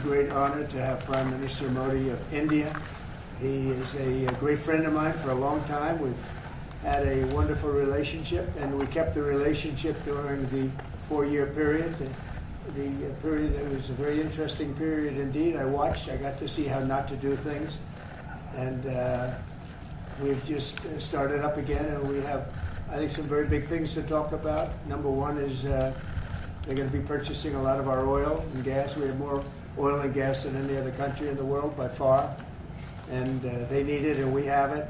great honor to have Prime Minister Modi of India. He is a great friend of mine for a long time. We've had a wonderful relationship, and we kept the relationship during the 4-year period. The period that was a very interesting period indeed. I got to see how not to do things, and we've just started up again, and we have, I think, some very big things to talk about. Number one is they're going to be purchasing a lot of our oil and gas. We have more oil and gas than any other country in the world by far, and they need it, and we have it.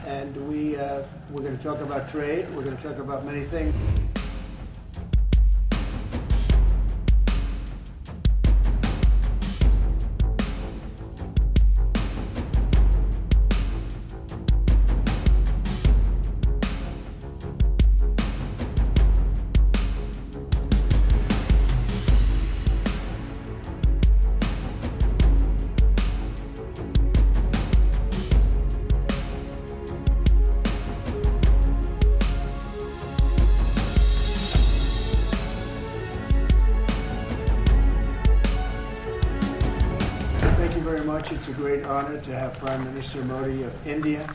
And we're going to talk about trade. We're going to talk about many things. Thank you very much. It's a great honor to have Prime Minister Modi of India.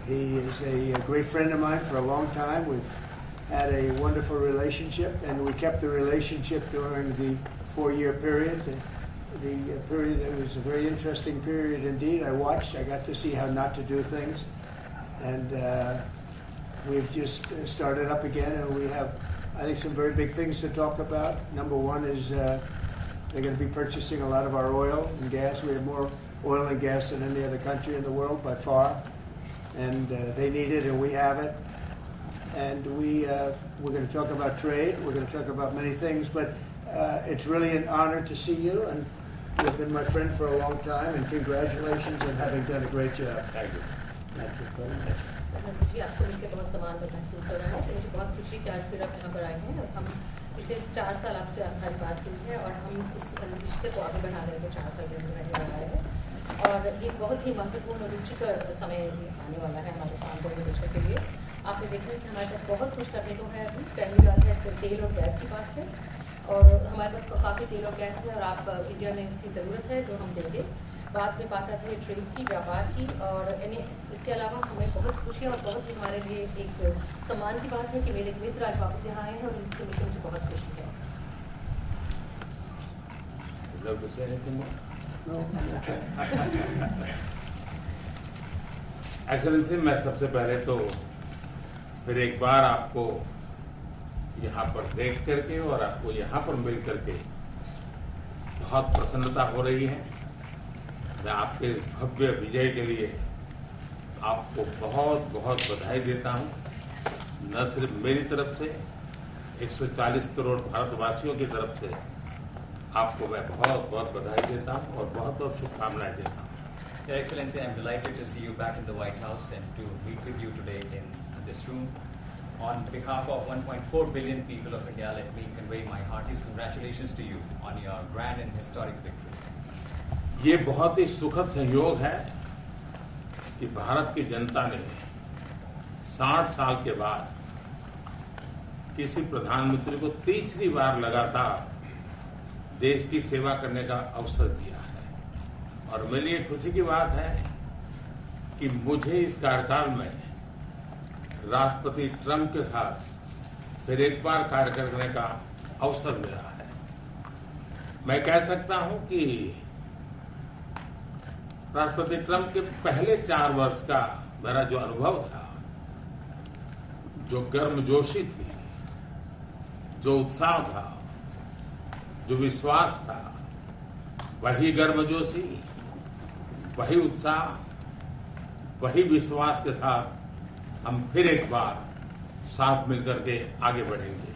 He is a great friend of mine for a long time. We've had a wonderful relationship, and we kept the relationship during the 4-year period. The period that was a very interesting period indeed. I got to see how not to do things, and we've just started up again, and we have, I think, some very big things to talk about. Number one is they're going to be purchasing a lot of our oil and gas. We have more oil and gas than any other country in the world by far, and they need it, and we have it. And we're going to talk about trade. We're going to talk about many things, but it's really an honor to see you, and you've been my friend for a long time, and congratulations on having done a great job. Thank you. Thank you. जी आपको मिलकर बहुत सम्मान महसूस हो रहा है। मुझे बहुत खुशी कि आज फिर आप यहाँ पर आए हैं और हम पिछले 4 साल आपसे हमारी बात हुई है और हम उस रिश्ते को आगे बढ़ा रहे हैं 4 साल में रहने वाला है और ये बहुत ही महत्वपूर्ण और रुचिकर समय आने वाला है हमारे साथ दोनों देशों के लिए। आपने देखा कि हमारे पास बहुत कुछ करने को है। अभी पहली बात है तेल और गैस की बात है और हमारे पास काफ़ी तेल और गैस है और आप इंडिया में इसकी ज़रूरत है जो हम देंगे। बाद में बात आती है ट्रेड की, व्यापार की और इसके अलावा हमें बहुत खुशी और बहुत ही हमारे लिए एक सम्मान की बात है कि मेरे मित्र आज वापस यहाँ आए हैं और उनसे मिलकर मुझे बहुत खुशी है। एक्सेलेंसी, मैं सबसे पहले तो फिर एक बार आपको यहाँ पर देख करके और आपको यहाँ पर मिल करके बहुत प्रसन्नता हो रही है। मैं आपके भव्य विजय के लिए आपको बहुत बहुत बधाई देता हूं। न सिर्फ मेरी तरफ से 140 करोड़ भारतवासियों की तरफ से आपको मैं बहुत बहुत बधाई देता हूं और बहुत बहुत शुभकामनाएं देता हूं। Your Excellency, I am delighted to see you back in the White House and to meet with you today in this room. On behalf of 1.4 billion people of India, let me convey my heartiest congratulations to you on your grand and historic victory. ये बहुत ही सुखद संयोग है कि भारत की जनता ने 60 साल के बाद किसी प्रधानमंत्री को तीसरी बार लगातार देश की सेवा करने का अवसर दिया है और मेरे लिए खुशी की बात है कि मुझे इस कार्यकाल में राष्ट्रपति ट्रंप के साथ फिर एक बार कार्य करने का अवसर मिला है। मैं कह सकता हूं कि राष्ट्रपति ट्रंप के पहले 4 वर्ष का मेरा जो अनुभव था, जो गर्मजोशी थी, जो उत्साह था, जो विश्वास था, वही गर्मजोशी, वही उत्साह, वही विश्वास के साथ हम फिर एक बार साथ मिलकर के आगे बढ़ेंगे।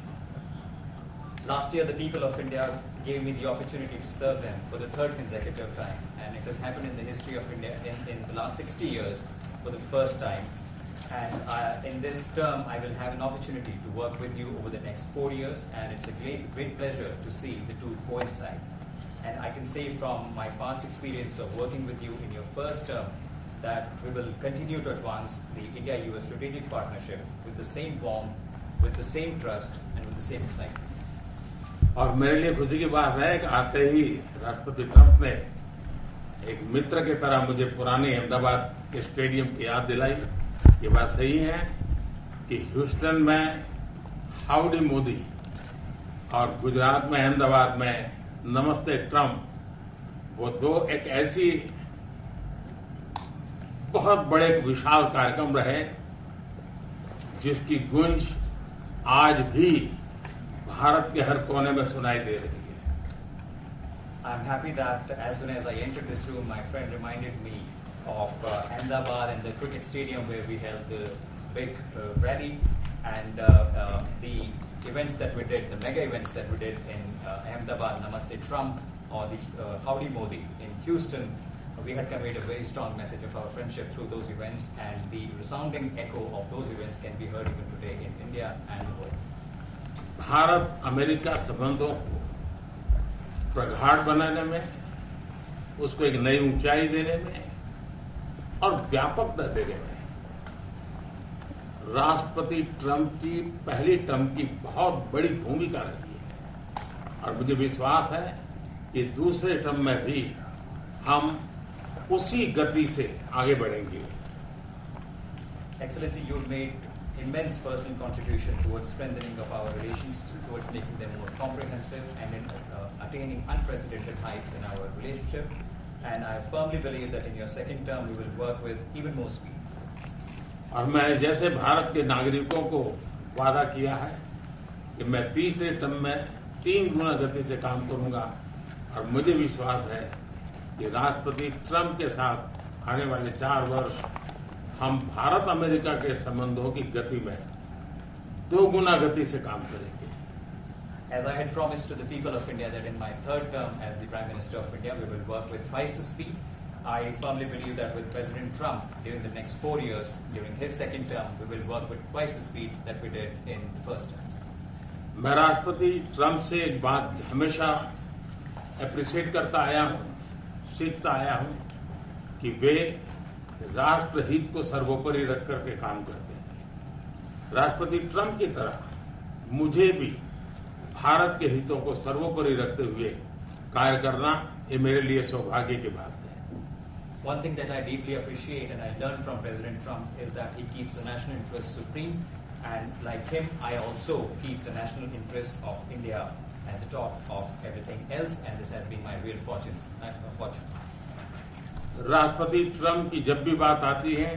Last year, the people of India gave me the opportunity to serve them for the 3rd consecutive time, and it has happened in the history of India in the last 60 years for the first time. And in this term, I will have an opportunity to work with you over the next 4 years, and it's a great pleasure to see the two coincide. And I can say from my past experience of working with you in your first term that we will continue to advance the India-US strategic partnership with the same warmth, with the same trust, and with the same excitement. और मेरे लिए खुशी की बात है कि आते ही राष्ट्रपति ट्रंप ने एक मित्र की तरह मुझे पुराने अहमदाबाद के स्टेडियम की याद दिलाई। ये बात सही है कि ह्यूस्टन में हाउडी मोदी और गुजरात में अहमदाबाद में नमस्ते ट्रंप, वो दो एक ऐसी बहुत बड़े विशाल कार्यक्रम रहे जिसकी गूंज आज भी भारत के हर कोने में सुनाई दे रही है। I'm happy that as soon as I entered this room, my friend reminded me of Ahmedabad and the cricket stadium where we held the big rally and the events that we did, the mega events that we did in Ahmedabad, Namaste Trump, or the Howdy Modi in Houston. We had conveyed a very strong message of our friendship through those events, and the resounding echo of those events can be heard even today in India and the world. Bharat America संबंधों प्रगाढ़ बनाने में, उसको एक नई ऊंचाई देने में और व्यापकता देने में राष्ट्रपति ट्रंप की पहली टर्म की बहुत बड़ी भूमिका रही है और मुझे विश्वास है कि दूसरे टर्म में भी हम उसी गति से आगे बढ़ेंगे। Excellency, you've made immense personal contribution towards strengthening of our relations, towards making them more comprehensive and in attaining unprecedented heights in our relationship. And I firmly believe that in your second term, we will work with even more speed. और मैं जैसे भारत के नागरिकों को वादा किया है कि मैं तीसरे टर्म में 3 गुना गति से काम करूंगा और मुझे विश्वास है कि राष्ट्रपति ट्रंप के साथ आने वाले 4 वर्ष हम भारत अमेरिका के संबंधों की गति में 2 गुना गति से काम करेंगे। As I had promised to the people of India that in my third term as the Prime Minister of India, we will work with twice the speed. I firmly believe that with President Trump, during the next 4 years, during his second term, we will work with twice the speed that we did in the first term. मैं राष्ट्रपति Trump से एक बात हमेशा appreciate करता आया हूं, सीखता आया हूं कि वे राष्ट्रहित को सर्वोपरि रख करके काम करते हैं। राष्ट्रपति ट्रंप की तरह मुझे भी भारत के हितों को सर्वोपरि रखते हुए कार्य करना ये मेरे लिए सौभाग्य की बात है। One thing that I deeply appreciate and I learned from President Trump is that he keeps the national interest supreme, and like him, I also keep the national interest of India at the top of everything else, and this has been my real fortune. राष्ट्रपति Trump की जब भी बात आती है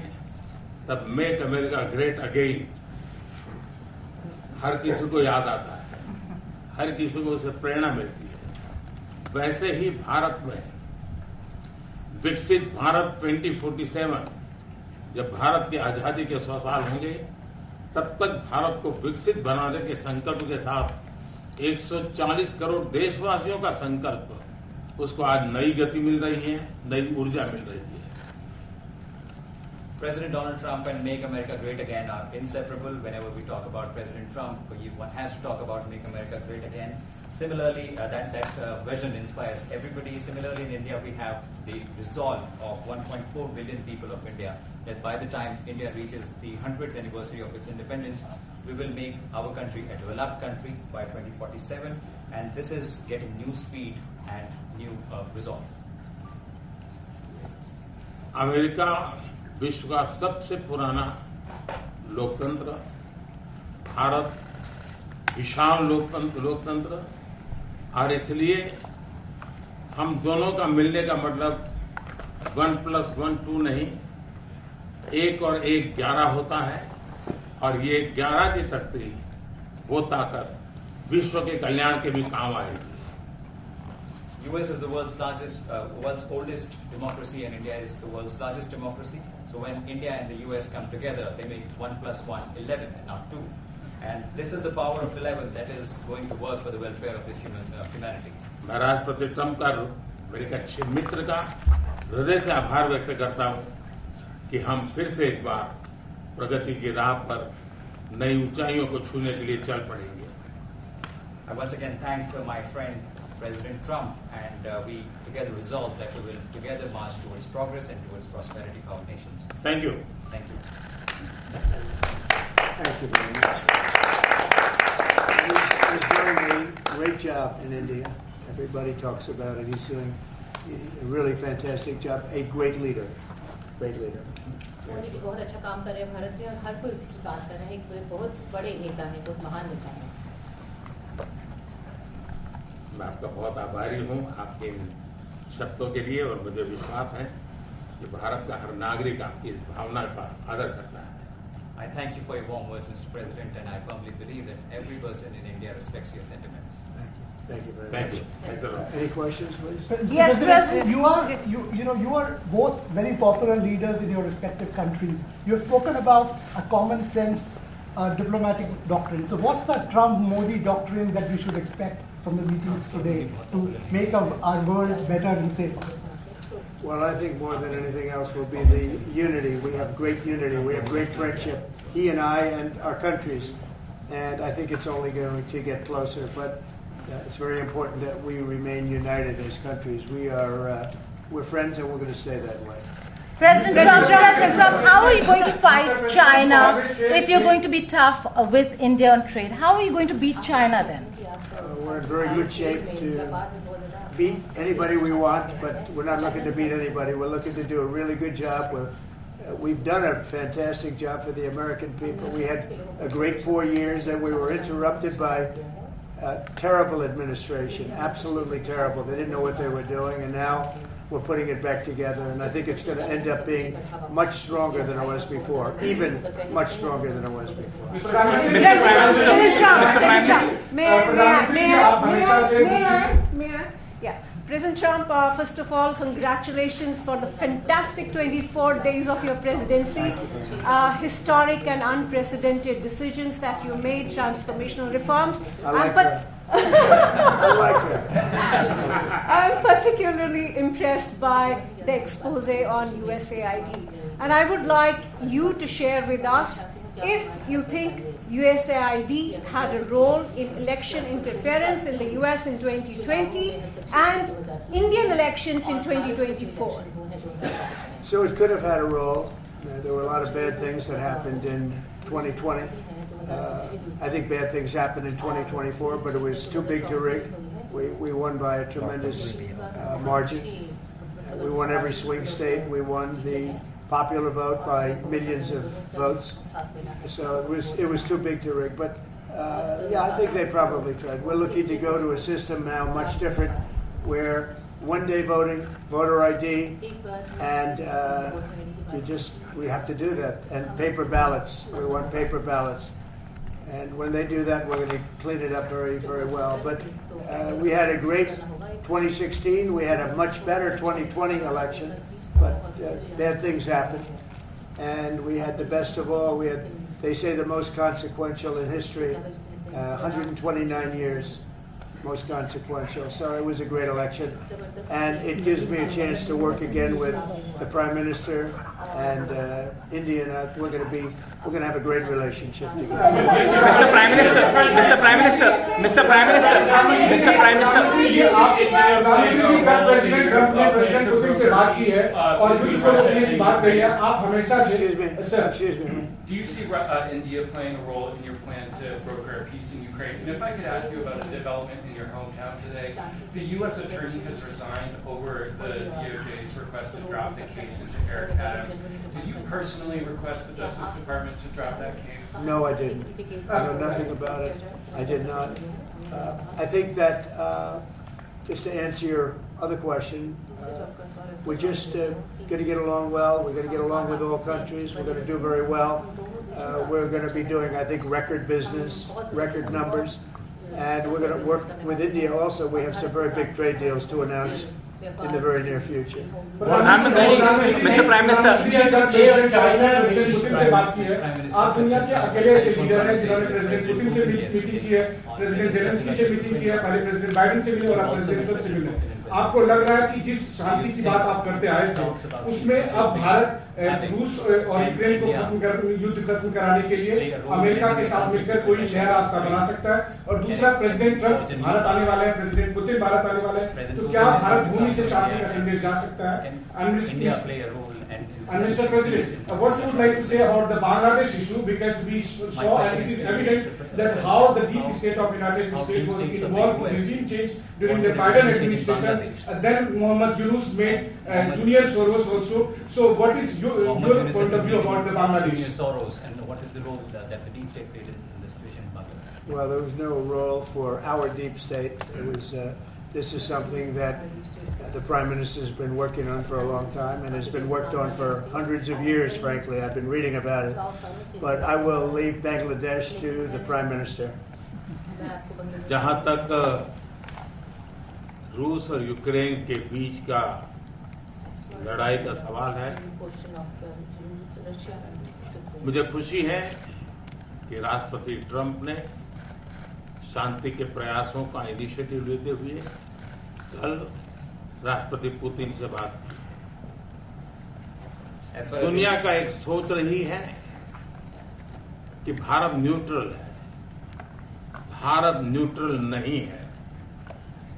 तब make America great again हर किसी को याद आता है, हर किसी को उससे प्रेरणा मिलती है। वैसे ही भारत में विकसित भारत 2047, जब भारत की आजादी के 100 साल होंगे, तब तक भारत को विकसित बनाने के संकल्प के साथ 140 करोड़ देशवासियों का संकल्प, उसको आज नई गति मिल रही है, नई ऊर्जा मिल रही है। President Donald Trump and Make America Great Again are inseparable. Whenever we talk about President Trump, one has to talk about Make America Great Again. Similarly, that vision inspires everybody. Similarly, in India, we have the resolve of 1.4 billion people of India that by the time India reaches the 100th anniversary of its independence, we will make our country a developed country by 2047. And this is getting new speed and new resolve. America विश्व का सबसे पुराना लोकतंत्र, भारत विशाल लोकतंत्र, और इसलिए हम दोनों का मिलने का मतलब 1+1 2 नहीं, 1 और 1 11 होता है, और ये 11 की शक्ति, वो ताकत विश्व के कल्याण के भी काम आएगी। US is the world's oldest democracy, and India is the world's largest democracy. So when India and the US come together, they make 1+1 11 and not 2. And this is the power of 11 that is going to work for the welfare of the humanity. मैं राष्ट्रपति Trump का, मेरे एक अच्छे मित्र का हृदय से आभार व्यक्त करता हूं कि हम फिर से एक बार प्रगति की राह पर नई ऊंचाइयों को छूने के लिए चल पड़ेंगे। I once again thank my friend President Trump, and we together resolve that we will together march towards progress and towards prosperity for our nations. Thank you. Thank you. Thank you very much. Please join me great job in India. Everybody talks about it. He's doing a really fantastic job. A great leader. Great leader. Modi ji बहुत अच्छा काम कर रहे हैं भारत में और हर कोई इसकी बात कर रहा है एक बहुत बड़े नेता हैं बहुत महान नेता हैं मैं आपका बहुत आभारी हूँ आपके इन शब्दों के लिए और मुझे विश्वास है कि भारत का हर नागरिक आपकी इस भावना का आदर करता है I thank you for your warm words, Mr. President, and I firmly believe that every person in India respects your sentiments. Thank you very Thank much. you. Thank you. Any questions, please? Yes, Mr. President. You are both very popular leaders in your respective countries. You have spoken about a common sense diplomatic doctrine. So what's a Trump-Modi doctrine that we should expect from the meetings today to make our world better and safer? Well, I think more than anything else will be the unity. We have great unity. We have great friendship, he and I and our countries. And I think it's only going to get closer. But it's very important that we remain united as countries. We're friends and we're going to stay that way. President Trump, how are you going to fight China if you're going to be tough with India on trade? How are you going to beat China then? We're in very good shape to beat anybody we want, but we're not looking to beat anybody. We're looking to do a really good job. We've done a fantastic job for the American people. We had a great 4 years, and we were interrupted by terrible administration, absolutely terrible. They didn't know what they were doing, and now we're putting it back together, and I think it's going to end up being much stronger than it was before, even much stronger than it was before. President Trump, first of all, congratulations for the fantastic 24 days of your presidency. Historic and unprecedented decisions that you made, transformational reforms. I like that. I like that. I'm particularly impressed by the expose on USAID. And I would like you to share with us if you think USAID had a role in election interference in the US in 2020 and Indian elections in 2024. So it could have had a role. There were a lot of bad things that happened in 2020. I think bad things happened in 2024, but it was too big to rig. We won by a tremendous margin. We won every swing state. We won the popular vote by millions of votes. So it was too big to rig. But yeah, I think they probably tried. We're looking to go to a system now much different, where one-day voting, voter ID, and we have to do that. And paper ballots. We want paper ballots. And when they do that, we're going to clean it up very, very well. But we had a great 2016. We had a much better 2020 election. But bad things happened. And we had the best of all. We had, they say, the most consequential in history, 129 years. Most consequential. So it was a great election, and it gives me a chance to work again with the Prime Minister and India. And we're going to have a great relationship together. Mr. Prime Minister, Mr. Prime Minister, Mr. Prime Minister, Mr. Prime Minister. President Trump ने president Putin से बात की है और युद्ध को रोकने की बात कही है. आप हमेशा से Excuse me. Do you see India playing a role in your plan to broker a peace in Ukraine? And if I could ask you about a development in your hometown today, the U.S. attorney has resigned over the DOJ's request to drop the case into Eric Adams. Did you personally request the Justice Department to drop that case? No, I didn't. I know nothing about it. I did not. I think that, just to answer your other question, we're just going to get along well. We're going to get along with all countries. We're going to do very well. We're going to be doing, I think, record business, record numbers. And we're going to work with India also. We have some very big trade deals to announce in the very near future. Mr. Prime Minister. आप दुनिया के अकेले ऐसे leader हैं जिन्होंने president Putin से meeting की है, प्रेसिडेंट जेलेंस्की से मीटिंग की है, पहले प्रेसिडेंट बाइडेन से मिले और अब प्रेसिडेंट ट्रंप से मिले. आपको लग रहा है कि जिस शांति की बात आप करते आए थे उसमें अब भारत रूस और यूक्रेन को युद्ध खत्म कराने के लिए अमेरिका के साथ मिलकर कोई नया रास्ता बना सकता है? और दूसरा, प्रेसिडेंट ट्रंप भारत आने वाले हैं, प्रेसिडेंट पुतिन भारत आने वाले हैं, तो क्या भारत भूमि से शांति का संदेश जा सकता है? And Mr. President, what you would like to say about the Bangladesh issue, because we saw and it is evident that how the deep state of United States was involved in regime change during the Biden administration. Then Mohammed Yunus made Junior Soros also. So what is your point of view about the Bangladesh? Junior Soros, and what is the role that the deep state played in this situation in Bangladesh? Well, there was no role for our deep state. It was. This is something that the Prime Minister has been working on for a long time and has been worked on for hundreds of years, frankly. I've been reading about it. But I will leave Bangladesh to the Prime Minister. जहाँ तक रूस और Ukraine के बीच का लड़ाई का सवाल है, मुझे खुशी है कि राष्ट्रपति ट्रंप ने शांति के प्रयासों का इनिशिएटिव लेते हुए कल राष्ट्रपति पुतिन से बात की। दुनिया का एक सोच रही है कि भारत न्यूट्रल है। भारत न्यूट्रल नहीं है।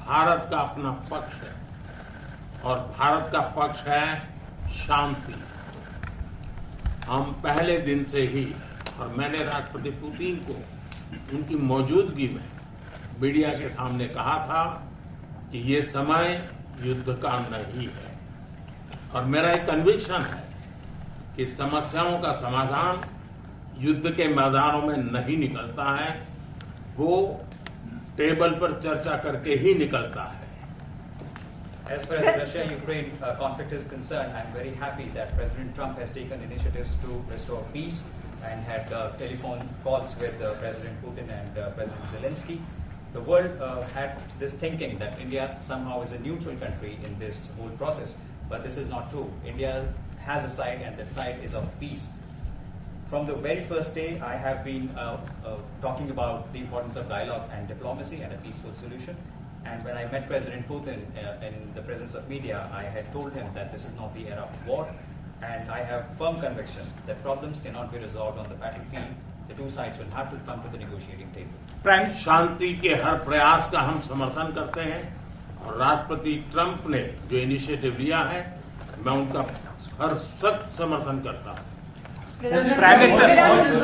भारत का अपना पक्ष है और भारत का पक्ष है शांति। हम पहले दिन से ही, और मैंने राष्ट्रपति पुतिन को उनकी मौजूदगी में मीडिया के सामने कहा था कि ये समय युद्ध का नहीं है, और मेरा एक कन्विक्शन है कि समस्याओं का समाधान युद्ध के मैदानों में नहीं निकलता है, वो टेबल पर चर्चा करके ही निकलता है। As far as the Russia-Ukraine conflict is concerned, I'm very happy that President Trump has taken initiatives to restore peace and had telephone calls with President Putin and President Zelensky. The world had this thinking that India somehow is a neutral country in this whole process, but this is not true. India has a side, and that side is of peace. From the very first day, I have been talking about the importance of dialogue and diplomacy and a peaceful solution. And when I met President Putin in the presence of media, I had told him that this is not the era of war. And I have firm conviction that problems cannot be resolved on the battlefield. The two sides will have to come to the negotiating table. शांति के हर प्रयास का हम समर्थन करते हैं, और राष्ट्रपति Trump ने जो इनिशिएटिव लिया है, मैं उनका हर सख्त समर्थन करता हूं।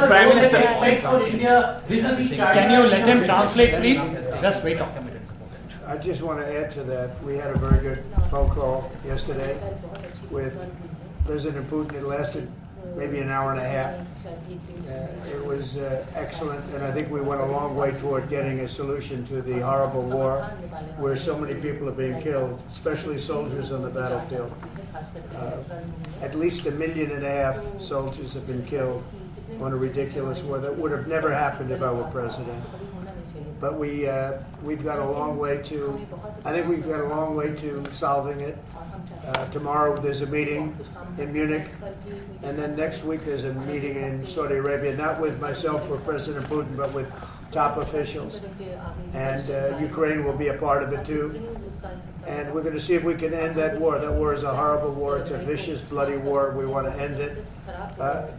Prime Minister, can you let him translate, please? Just wait on. I just want to add to that. We had a very good phone call yesterday with President Putin. It lasted maybe an hour and a half. It was excellent, and I think we went a long way toward getting a solution to the horrible war where so many people are being killed, especially soldiers on the battlefield. At least 1.5 million soldiers have been killed on a ridiculous war that would have never happened if I were president. But we've got a long way to. I think we've got a long way to solving it. Tomorrow there's a meeting in Munich, and then next week there's a meeting in Saudi Arabia, not with myself or President Putin, but with top officials. And Ukraine will be a part of it too. And we're going to see if we can end that war. That war is a horrible war. It's a vicious, bloody war. We want to end it.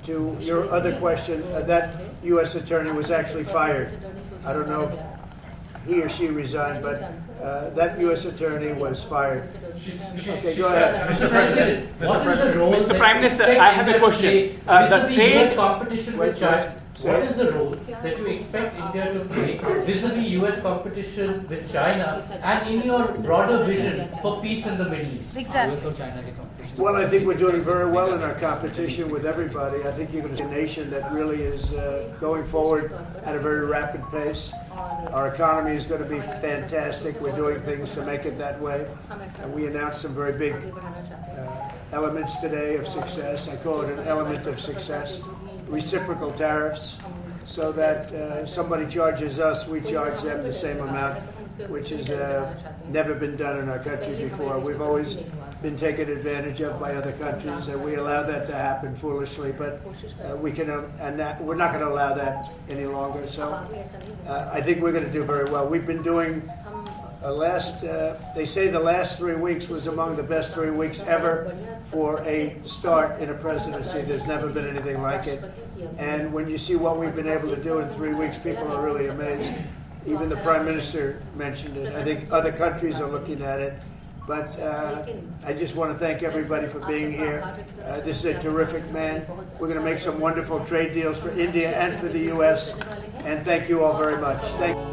To your other question, that U.S. attorney was actually fired. I don't know if he or she resigned, but that U.S. attorney was fired. Okay, go ahead. Mr. President, Mr. Prime Minister, I have a question. The trade competition with China. What is the role that you expect India to play vis-a-vis U.S. competition with China, and in your broader vision for peace in the Middle East? Exactly. Well, I think we're doing very well in our competition with everybody. I think you're going to see a nation that really is going forward at a very rapid pace. Our economy is going to be fantastic. We're doing things to make it that way. And we announced some very big elements today of success. I call it an element of success. Reciprocal tariffs, so that somebody charges us, we charge them the same amount, which has never been done in our country before. We've always been taken advantage of by other countries, and we allow that to happen foolishly, but we can, we're not going to allow that any longer. So I think we're going to do very well. We've been doing They say the last 3 weeks was among the best 3 weeks ever for a start in a presidency. There's never been anything like it. And when you see what we've been able to do in 3 weeks, people are really amazed. Even the Prime Minister mentioned it. I think other countries are looking at it. But I just want to thank everybody for being here. This is a terrific man. We're going to make some wonderful trade deals for India and for the U.S. And thank you all very much. Thank you.